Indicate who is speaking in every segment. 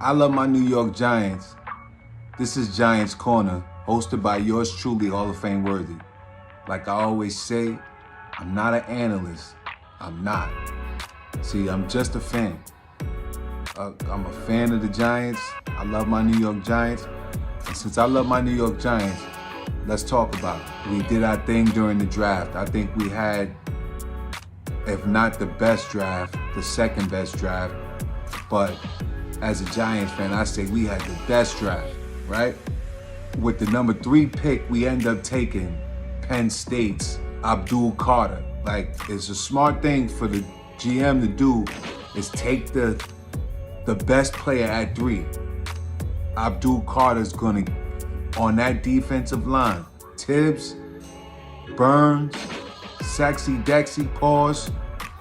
Speaker 1: I love my New York Giants. This is Giants Corner, hosted by yours truly, Hall of Fame worthy. Like I always say, I'm not an analyst. I'm not. See, I'm just a fan. I'm a fan of the Giants. I love my New York Giants. And since I love my New York Giants, let's talk about it. We did our thing during the draft. I think we had, if not the best draft, the second best draft. But as a Giants fan, I say we had the best draft, right? With the number 3 pick, we end up taking Penn State's Abdul Carter. Like, it's a smart thing for the GM to do is take the best player at 3. Abdul Carter's gonna, on that defensive line, Tibbs, Burns, Sexy Dexy, pause,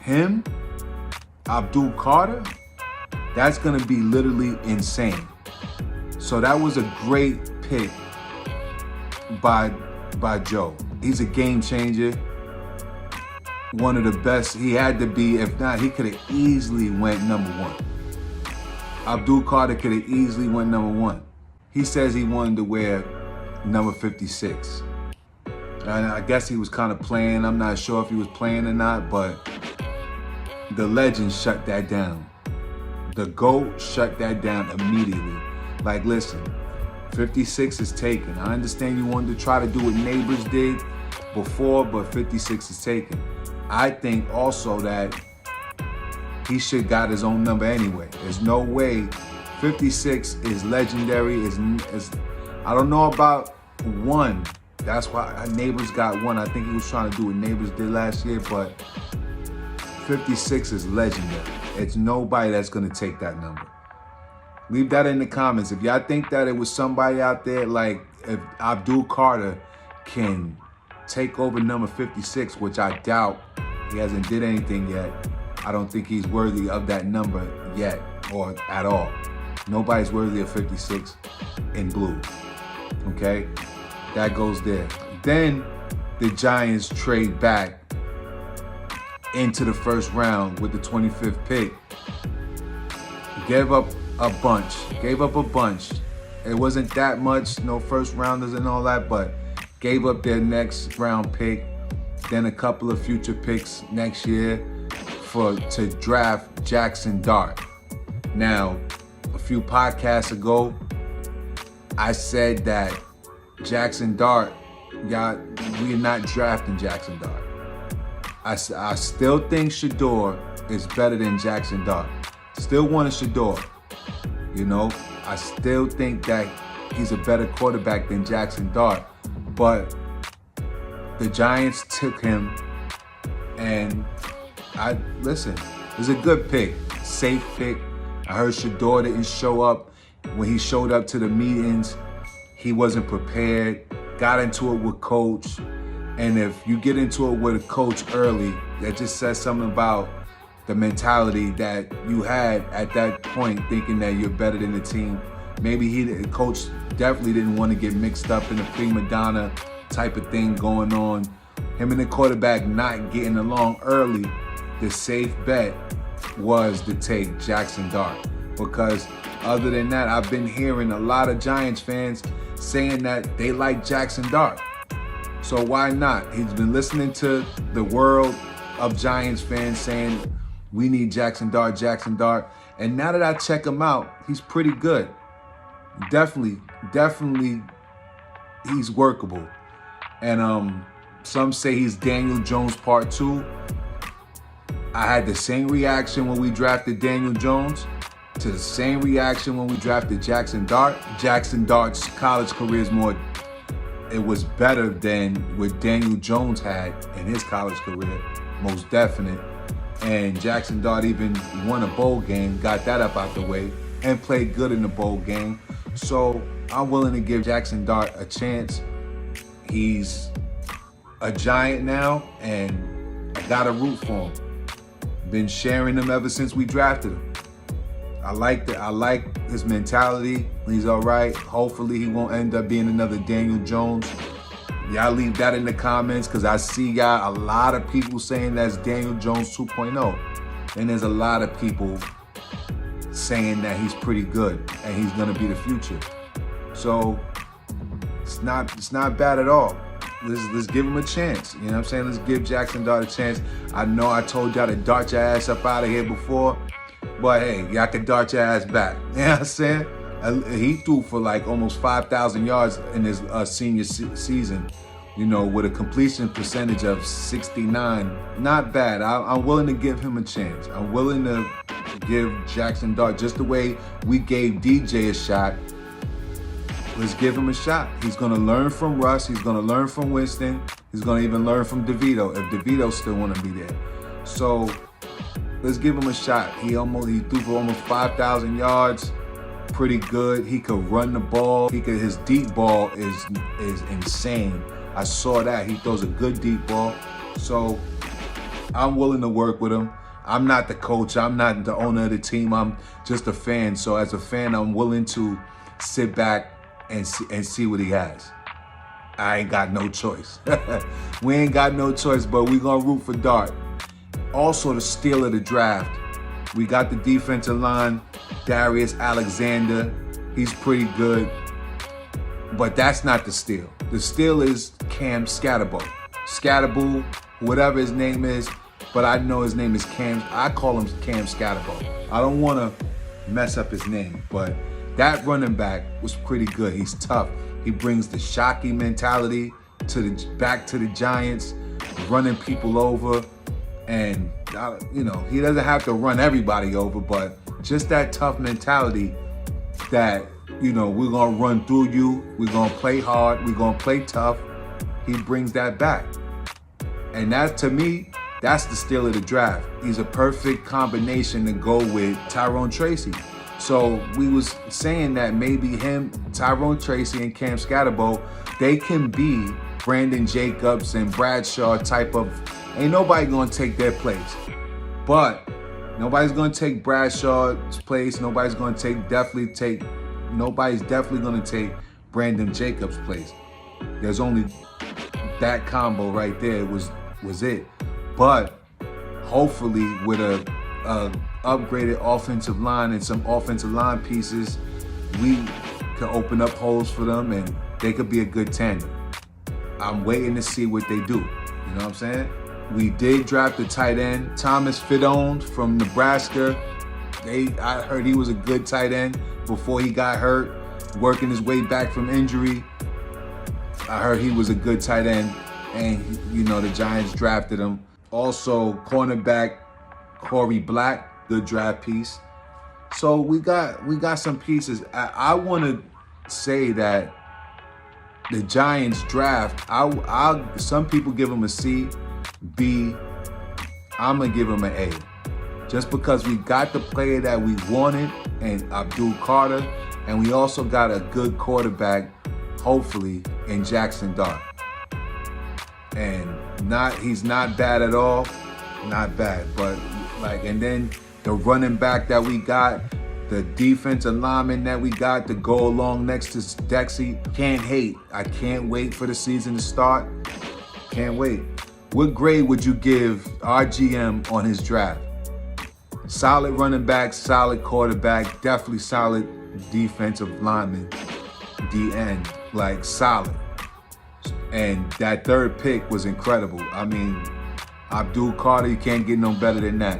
Speaker 1: him, Abdul Carter, that's gonna be literally insane. So that was a great pick by Joe. He's a game changer. One of the best. He had to be, if not, he could have easily went number 1. Abdul Carter could have easily went number 1. He says he wanted to wear number 56. And I guess he was kind of playing. I'm not sure if he was playing or not, but the legend shut that down. The GOAT shut that down immediately. Like, listen, 56 is taken. I understand you wanted to try to do what Neighbors did before, but 56 is taken. I think also that he should got his own number anyway. There's no way. 56 is legendary. I don't know about 1. That's why Neighbors got 1. I think he was trying to do what Neighbors did last year, but 56 is legendary. It's nobody that's gonna take that number. Leave that in the comments. If y'all think that it was somebody out there, like if Abdul Carter can take over number 56, which I doubt, he hasn't did anything yet. I don't think he's worthy of that number yet or at all. Nobody's worthy of 56 in blue, okay? That goes there. Then the Giants trade back into the first round with the 25th pick. Gave up a bunch. It wasn't that much, no first rounders and all that, but gave up their next round pick, then a couple of future picks next year to draft Jackson Dart. Now, a few podcasts ago, I said that Jackson Dart, y'all, we are not drafting Jackson Dart. I still think Shador is better than Jackson Dart. Still wanted Shador. You know, I still think that he's a better quarterback than Jackson Dart. But the Giants took him, and listen, it was a good pick, safe pick. I heard Shador didn't show up. When he showed up to the meetings, he wasn't prepared, got into it with coach. And if you get into it with a coach early, that just says something about the mentality that you had at that point, thinking that you're better than the team. Maybe the coach definitely didn't want to get mixed up in a prima donna type of thing going on. Him and the quarterback not getting along early, the safe bet was to take Jackson Dart. Because other than that, I've been hearing a lot of Giants fans saying that they like Jackson Dart. So why not? He's been listening to the world of Giants fans saying, we need Jackson Dart. And now that I check him out, he's pretty good. Definitely, he's workable. And some say he's Daniel Jones Part 2. I had the same reaction when we drafted Daniel Jones to the same reaction when we drafted Jackson Dart. Jackson Dart's college career is it was better than what Daniel Jones had in his college career, most definite. And Jackson Dart even won a bowl game, got that up out the way, and played good in the bowl game. So I'm willing to give Jackson Dart a chance. He's a Giant now, and I gotta root for him. Been sharing him ever since we drafted him. I like his mentality. He's all right. Hopefully he won't end up being another Daniel Jones. Y'all leave that in the comments, because I see y'all, a lot of people saying that's Daniel Jones 2.0. And there's a lot of people saying that he's pretty good and he's gonna be the future. So it's not bad at all. Let's give him a chance. You know what I'm saying? Let's give Jackson Dart a chance. I know I told y'all to dart your ass up out of here before, but hey, y'all can dart your ass back. You know what I'm saying? He threw for like almost 5,000 yards in his senior season, you know, with a completion percentage of 69. Not bad. I'm willing to give him a chance. I'm willing to give Jackson Dart just the way we gave DJ a shot. Let's give him a shot. He's gonna learn from Russ. He's gonna learn from Winston. He's gonna even learn from DeVito if DeVito still wanna be there. So let's give him a shot. He threw for almost 5,000 yards. Pretty good. He could run the ball. His deep ball is insane. I saw that. He throws a good deep ball. So I'm willing to work with him. I'm not the coach. I'm not the owner of the team. I'm just a fan. So as a fan, I'm willing to sit back and see what he has. I ain't got no choice. We ain't got no choice, but we gonna root for Dart. Also, the steal of the draft. We got the defensive line, Darius Alexander. He's pretty good, but that's not the steal. The steal is Cam Scatterbo, whatever his name is, but I know his name is Cam. I call him Cam Scatterbo. I don't wanna mess up his name, but that running back was pretty good. He's tough. He brings the Shockey mentality back to the Giants, running people over. And, you know, he doesn't have to run everybody over, but just that tough mentality that, you know, we're going to run through you. We're going to play hard. We're going to play tough. He brings that back. And that, to me, that's the steal of the draft. He's a perfect combination to go with Tyrone Tracy. So we was saying that maybe him, Tyrone Tracy, and Cam Scatterbo, they can be Brandon Jacobs and Bradshaw type of. Ain't nobody gonna take their place, but nobody's gonna take Bradshaw's place. Nobody's definitely gonna take Brandon Jacobs' place. There's only that combo right there was it. But hopefully with a upgraded offensive line and some offensive line pieces, we can open up holes for them and they could be a good tandem. I'm waiting to see what they do. You know what I'm saying? We did draft the tight end, Thomas Fidone from Nebraska. I heard he was a good tight end before he got hurt, working his way back from injury. I heard he was a good tight end, and you know the Giants drafted him. Also, cornerback Corey Black, good draft piece. So we got some pieces. I want to say that the Giants draft, some people give them a C, B, I'm gonna give them an A. Just because we got the player that we wanted, and Abdul Carter, and we also got a good quarterback, hopefully, in Jackson Dart. And he's not bad at all, not bad, but and then the running back that we got, the defensive lineman that we got to go along next to Dexy, can't hate. I can't wait for the season to start. Can't wait. What grade would you give our GM on his draft? Solid running back, solid quarterback, definitely solid defensive lineman, DN, solid. And that third pick was incredible. I mean, Abdul Carter, you can't get no better than that.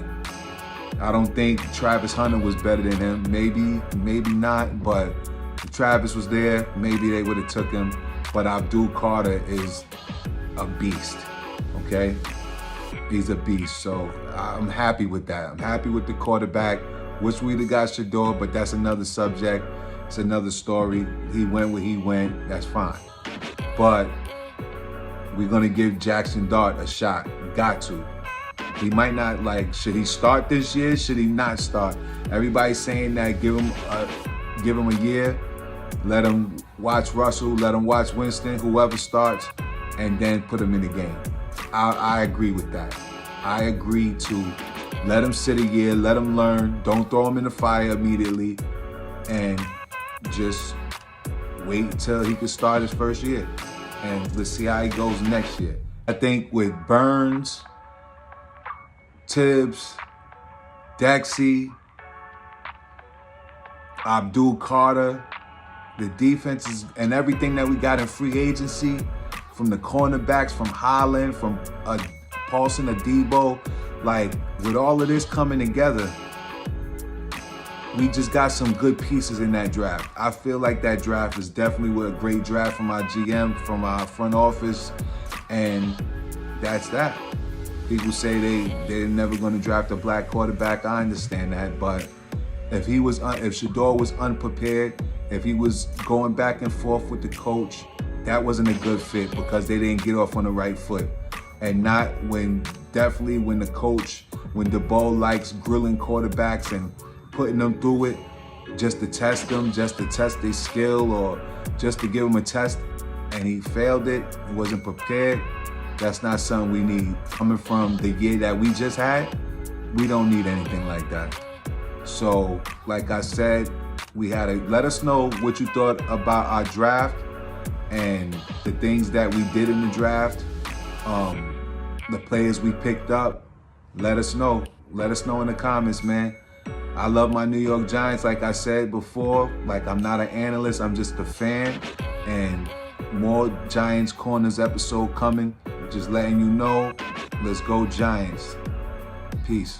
Speaker 1: I don't think Travis Hunter was better than him. Maybe not, but if Travis was there, maybe they would have took him. But Abdul Carter is a beast, okay? He's a beast, so I'm happy with that. I'm happy with the quarterback. Wish we'd have got Shador, but that's another subject. It's another story. He went where he went, that's fine. But we're gonna give Jackson Dart a shot, got to. He might not, should he start this year? Should he not start? Everybody's saying that give him a year, let him watch Russell, let him watch Winston, whoever starts, and then put him in the game. I agree with that. I agree to let him sit a year, let him learn, don't throw him in the fire immediately, and just wait until he can start his first year. And let's see how he goes next year. I think with Burns, Tibbs, Dexy, Abdul Carter, the defenses and everything that we got in free agency, from the cornerbacks, from Holland, from Paulson Adebo, like with all of this coming together, we just got some good pieces in that draft. I feel like that draft is definitely a great draft from our GM, from our front office, and that's that. People say they're never going to draft a black quarterback. I understand that, but if Shador was unprepared, if he was going back and forth with the coach, that wasn't a good fit because they didn't get off on the right foot. And not definitely when the coach, when DeBoer likes grilling quarterbacks and putting them through it just to test them, just to test their skill or just to give them a test, and he failed it, he wasn't prepared, that's not something we need. Coming from the year that we just had, we don't need anything like that. So, like I said, let us know what you thought about our draft and the things that we did in the draft, the players we picked up. Let us know. Let us know in the comments, man. I love my New York Giants, like I said before. Like, I'm not an analyst, I'm just a fan. And more Giants Corners episode coming. Just letting you know, let's go Giants. Peace.